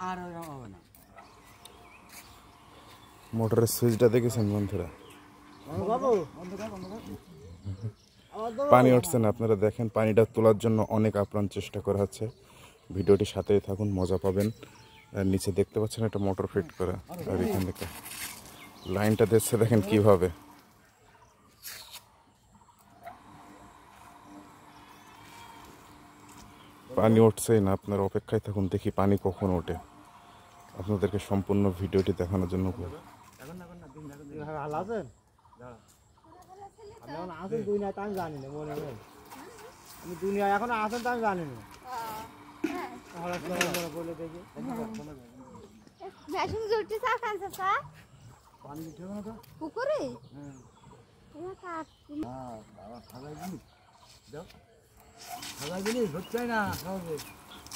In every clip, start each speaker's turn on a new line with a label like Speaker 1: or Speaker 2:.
Speaker 1: আর হবে না।
Speaker 2: মোটরের সুইচটা দেখেছেন বন্ধুরা? পানি উঠছে না, আপনারা দেখেন। পানিটা তোলার জন্য অনেক আপ্রাণ চেষ্টা করা হচ্ছে। ভিডিওটি সাথেই থাকুন, মজা পাবেন। আর নিচে দেখতে পাচ্ছেন একটা মোটর ফিট করা, আর এখান থেকে লাইনটা দিচ্ছে দেখেন কিভাবে। পানি উঠছেই না, আপনারা অপেক্ষায় থাকুন, দেখি পানি কখন ওঠে। আপনাদেরকে সম্পূর্ণ ভিডিওটি দেখানোর জন্য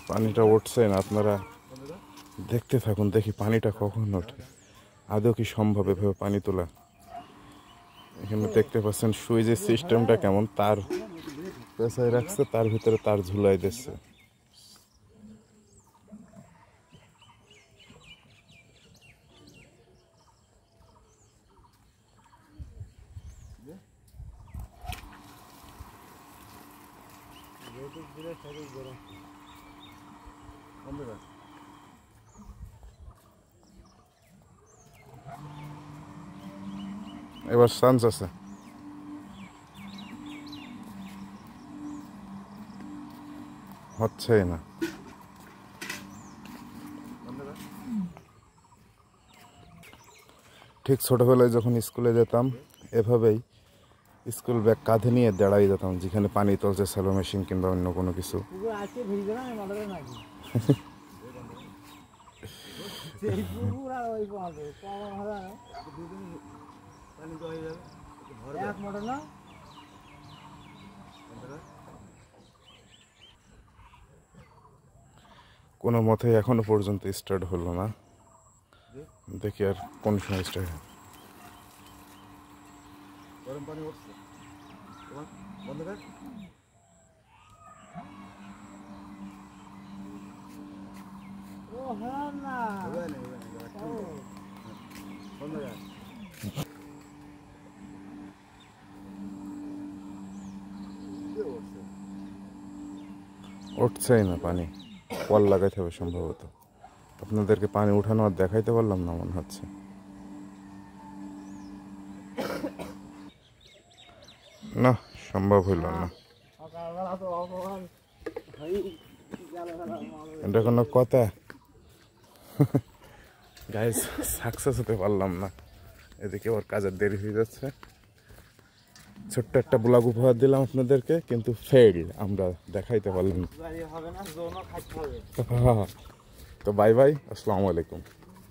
Speaker 2: পানিটা উঠছে না, আপনারা দেখতে থাকুন, দেখি পানিটা কখন ওঠে। আদৌ কি সম্ভব এভাবে পানি তোলা? এখানে দেখতে পাচ্ছেন সুইচের সিস্টেমটা কেমন, তার পেছায় রাখছে, তার ভিতরে তার ঝুলাই দিচ্ছে। এবার চান্স আছে। হচ্ছেই না। ঠিক ছোটবেলায় যখন স্কুলে যেতাম, এভাবেই স্কুল ব্যাগ কাঁধে নিয়ে দাঁড়াই যেতাম যেখানে পানি তুলছে, স্যালো মেশিন কিংবা অন্য কোনো কিছু। কোনো মতেই এখনো পর্যন্ত স্টার্ট হলো না, দেখি আর কোন সময় স্টার্ট হয়।
Speaker 1: গরম পানি উঠছে, বন্ধ কর।
Speaker 2: উঠছেই না পানি, কল লাগাইতে হবে সম্ভবত। আপনাদেরকে পানি উঠানো আর দেখাইতে পারলাম না মনে হচ্ছে। না, সম্ভব হইল না। এটা কোনো কথা? গাইস, সাকসেস হতে পারলাম না। এদিকে ওর কাজের দেরি হয়ে যাচ্ছে। ছোট্ট একটা ব্লগ উপহার দিলাম আপনাদেরকে, কিন্তু ফেল, আমরা দেখাইতে পারলাম না। তো বাই বাই, আসসালামু আলাইকুম।